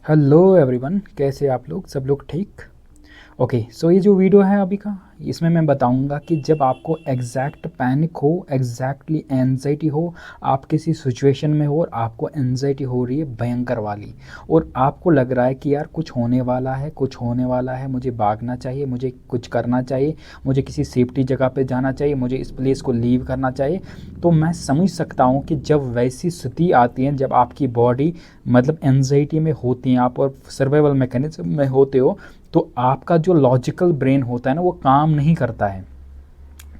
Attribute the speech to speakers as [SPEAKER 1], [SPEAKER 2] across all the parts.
[SPEAKER 1] Hello everyone, कैसे आप लोग? सब लोग ठीक? ओके, सो ये जो वीडियो है अभी का, इसमें मैं बताऊंगा कि जब आपको एग्जैक्ट पैनिक हो, एग्जैक्टली एनजाइटी हो, आप किसी सिचुएशन में हो और आपको एनजाइटी हो रही है भयंकर वाली, और आपको लग रहा है कि यार कुछ होने वाला है, कुछ होने वाला है, मुझे भागना चाहिए, मुझे कुछ करना चाहिए, मुझे किसी सेफ्टी जगह पे जाना चाहिए, मुझे इस प्लेस को लीव करना चाहिए। तो मैं समझ सकता हूँ कि जब वैसी स्थिति आती है, जब आपकी बॉडी मतलब एनजाइटी में होती हैं आप और सर्वाइवल मैकेनिज्म में होते हो, तो आपका जो लॉजिकल ब्रेन होता है ना, वो काम नहीं करता है।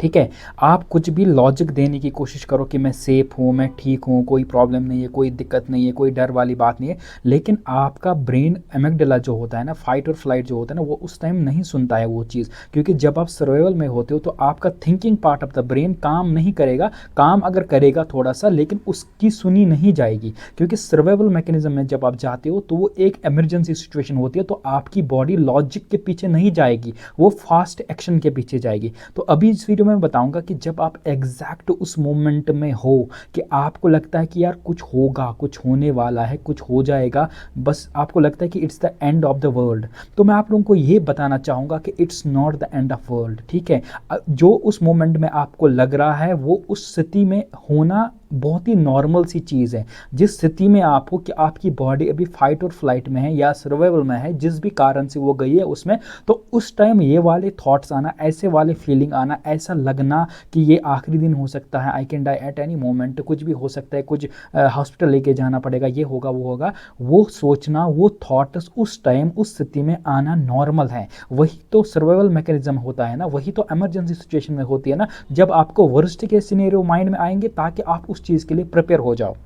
[SPEAKER 1] ठीक है, आप कुछ भी लॉजिक देने की कोशिश करो कि मैं सेफ हूँ, मैं ठीक हूँ, कोई प्रॉब्लम नहीं है, कोई दिक्कत नहीं है, कोई डर वाली बात नहीं है, लेकिन आपका ब्रेन एमिगडाला जो होता है ना, फाइट और फ्लाइट जो होता है ना, वो उस टाइम नहीं सुनता है वो चीज़। क्योंकि जब आप सर्वाइवल में होते हो तो आपका thinking part of the brain काम नहीं करेगा, काम अगर करेगा थोड़ा सा, लेकिन उसकी सुनी नहीं जाएगी। क्योंकि सर्वाइवल मैकेनिज्म में जब आप जाते हो तो वो एक इमरजेंसी सिचुएशन होती है, तो आपकी बॉडी लॉजिक के पीछे नहीं जाएगी, वो फास्ट एक्शन के पीछे जाएगी। तो अभी इस वीडियो में बताऊंगा कि जब आप एग्जैक्ट उस मोमेंट में हो कि आपको लगता है कि यार कुछ होगा, कुछ होने वाला है, कुछ हो जाएगा, बस आपको लगता है कि it's the end of the world, तो मैं आप लोगों को ये बताना चाहूँगा कि it's not the end of world. ठीक है, जो उस मोमेंट में आपको लग रहा है वो उस स्थिति में होना बहुत ही नॉर्मल सी चीज़ है। जिस स्थिति में आप हो कि आपकी बॉडी अभी फाइट और फ्लाइट में है या सर्वाइवल में है, जिस भी कारण से वो गई है उसमें, तो उस टाइम ये वाले थॉट्स आना, ऐसे वाले फीलिंग आना, ऐसा लगना कि ये आखिरी दिन हो सकता है, I can die at any moment, कुछ भी हो सकता है, कुछ हॉस्पिटल लेके जाना पड़ेगा, ये होगा वो होगा, वो सोचना, वो थॉट्स उस टाइम उस स्थिति में आना नॉर्मल है। वही तो सर्वाइवल मैकेनिज्म होता है ना, वही तो इमरजेंसी सिचुएशन में होती है ना, जब आपको वर्स्ट के सिनेरियो माइंड में आएंगे ताकि आप उस चीज़ के लिए प्रिपेयर हो जाओ।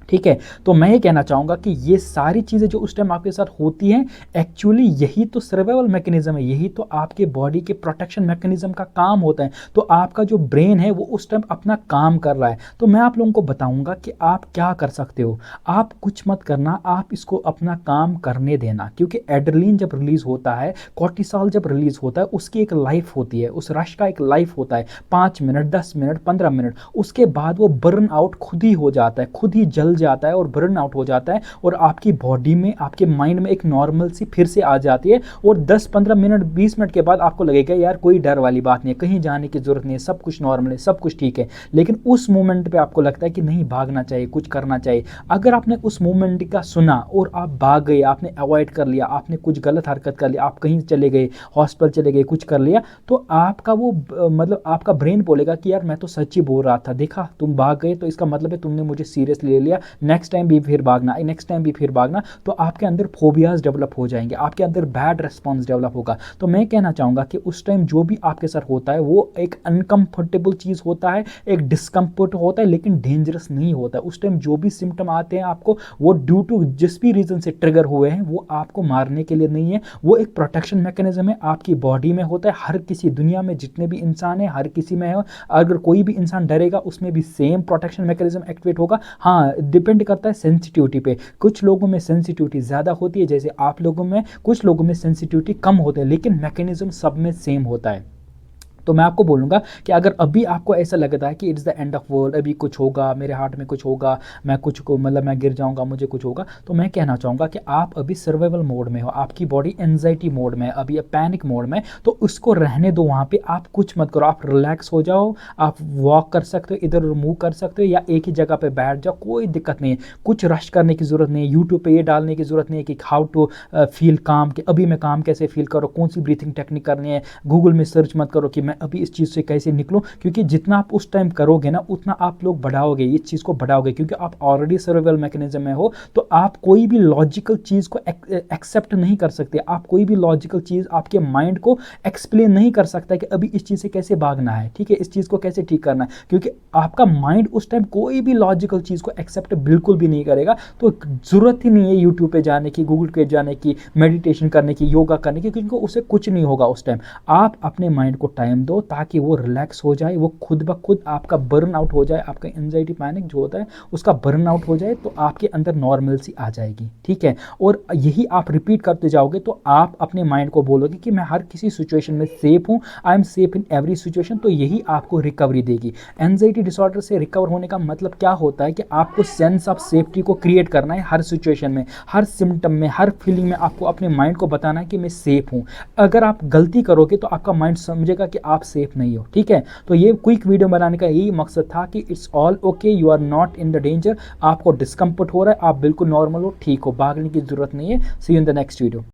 [SPEAKER 1] ठीक है, तो मैं ये कहना चाहूँगा कि ये सारी चीज़ें जो उस टाइम आपके साथ होती हैं, एक्चुअली यही तो सर्वाइवल मैकेनिज्म है, यही तो आपके बॉडी के प्रोटेक्शन मैकेनिज्म का काम होता है। तो आपका जो ब्रेन है वो उस टाइम अपना काम कर रहा है। तो मैं आप लोगों को बताऊंगा कि आप क्या कर सकते हो। आप कुछ मत करना, आप इसको अपना काम करने देना, क्योंकि एड्रेनलिन जब रिलीज होता है, कॉर्टिसोल जब रिलीज होता है, उसकी एक लाइफ होती है, उस रश का एक लाइफ होता है, 5 मिनट, 10 मिनट, 15 मिनट, उसके बाद वो बर्न आउट खुद ही हो जाता है, खुद ही जल जाता है और बर्न आउट हो जाता है, और आपकी बॉडी में, आपके माइंड में एक नॉर्मल सी फिर से आ जाती है। और 10-15 मिनट, 20 मिनट के बाद आपको लगेगा यार कोई डर वाली बात नहीं है, कहीं जाने की जरूरत नहीं है, सब कुछ नॉर्मल है, सब कुछ ठीक है। लेकिन उस मोमेंट पे आपको लगता है कि नहीं, भागना चाहिए, कुछ करना चाहिए। अगर आपने उस मोमेंट का सुना और आप भाग गए, आपने अवॉइड कर लिया, आपने कुछ गलत हरकत कर लिया, आप कहीं चले गए, हॉस्पिटल चले गए, कुछ कर लिया, तो आपका वो मतलब आपका ब्रेन बोलेगा कि यार मैं तो सच ही बोल रहा था, देखा तुम भाग गए, तो इसका मतलब है तुमने मुझे सीरियसली ले लिया, नेक्स्ट टाइम भी फिर भागना, नेक्स्ट टाइम भी फिर भागना। तो आपके अंदर फोबियाज डेवलप हो जाएंगे, आपके अंदर बैड रिस्पॉन्स डेवलप होगा। तो मैं कहना चाहूँगा कि उस टाइम जो भी आपके साथ होता है वो एक अनकंफर्टेबल चीज़ होता है, एक डिस्कम्फर्ट होता है, लेकिन डेंजरस नहीं होता है। उस टाइम जो भी सिम्टम आते हैं आपको, वो ड्यू टू जिस भी रीज़न से ट्रिगर हुए हैं, वो आपको मारने के लिए नहीं है, वो एक प्रोटेक्शन मैकेनिज्म है, आपकी बॉडी में होता है। हर किसी, दुनिया में जितने भी इंसान हैं, हर किसी में है। अगर कोई भी इंसान डरेगा, उसमें भी सेम प्रोटेक्शन मैकेनिज्म एक्टिवेट होगा। हाँ, डिपेंड करता है सेंसिटिविटी पे, कुछ लोगों में सेंसिटिविटी ज़्यादा होती है जैसे आप लोगों में, कुछ लोगों में सेंसिटिविटी कम होते हैं, लेकिन मैकेनिज्म सब में सेम होता है। तो मैं आपको बोलूँगा कि अगर अभी आपको ऐसा लगता है कि it's the end of world, अभी कुछ होगा, मेरे हार्ट में कुछ होगा, मैं कुछ को मतलब मैं गिर जाऊँगा, मुझे कुछ होगा, तो मैं कहना चाहूँगा कि आप अभी सर्वाइवल मोड में हो, आपकी बॉडी एंजाइटी मोड में है, अभी पैनिक मोड में, तो उसको रहने दो वहाँ पे, आप कुछ मत करो, आप रिलैक्स हो जाओ, आप वॉक कर सकते हो, इधर उधर मूव कर सकते हो, या एक ही जगह पे बैठ जाओ, कोई दिक्कत नहीं है। कुछ रश करने की ज़रूरत नहीं है, यूट्यूब पे ये डालने की ज़रूरत नहीं है कि हाउ टू फील काम, कि अभी मैं काम कैसे फील करो, कौन सी ब्रीथिंग टेक्निक करनी है। गूगल में सर्च मत करो कि मैं अभी इस चीज़ से कैसे निकलूं, क्योंकि जितना आप उस टाइम करोगे ना, उतना आप लोग बढ़ाओगे, इस चीज़ को बढ़ाओगे, क्योंकि आप ऑलरेडी सर्वाइवल मैकेनिज्म में हो। तो आप कोई भी लॉजिकल चीज़ को एक्सेप्ट नहीं कर सकते, आप कोई भी लॉजिकल चीज़ आपके माइंड को एक्सप्लेन नहीं कर सकता कि अभी इस चीज़ से कैसे भागना है, ठीक है, इस चीज़ को कैसे ठीक करना है, क्योंकि आपका माइंड उस टाइम कोई भी लॉजिकल चीज़ को एक्सेप्ट बिल्कुल भी नहीं करेगा। तो ज़रूरत ही नहीं है यूट्यूब पे जाने की, गूगल पे जाने की, मेडिटेशन करने की, योगा करने की, क्योंकि उससे कुछ नहीं होगा उस टाइम। आप अपने माइंड को टाइम टाइम दो ताकि वो रिलैक्स हो जाए, वो खुद ब खुद आपका बर्न आउट हो जाए, आपका एंजाइटी पैनिक जो होता है उसका बर्न आउट हो जाए, तो आपके अंदर नॉर्मलसी आ जाएगी, ठीक है। और यही आप रिपीट करते जाओगे तो आप अपने माइंड को बोलोगे कि मैं हर किसी सिचुएशन में सेफ हूँ, I am safe in every situation, तो यही आपको रिकवरी देगी। एंजाइटी डिसऑर्डर से रिकवर होने का मतलब क्या होता है कि आपको सेंस ऑफ सेफ्टी को क्रिएट करना है हर सिचुएशन में, हर सिम्टम में, हर फीलिंग में आपको अपने माइंड को बताना है कि मैं सेफ हूँ। अगर आप गलती करोगे तो आपका माइंड समझेगा कि आप सेफ नहीं हो, ठीक है। तो ये क्विक वीडियो बनाने का यही मकसद था कि it's all okay, you are not in the danger, आपको डिस्कम्फर्ट हो रहा है, आप बिल्कुल नॉर्मल हो, ठीक हो, भागने की जरूरत नहीं है। See you in the next video.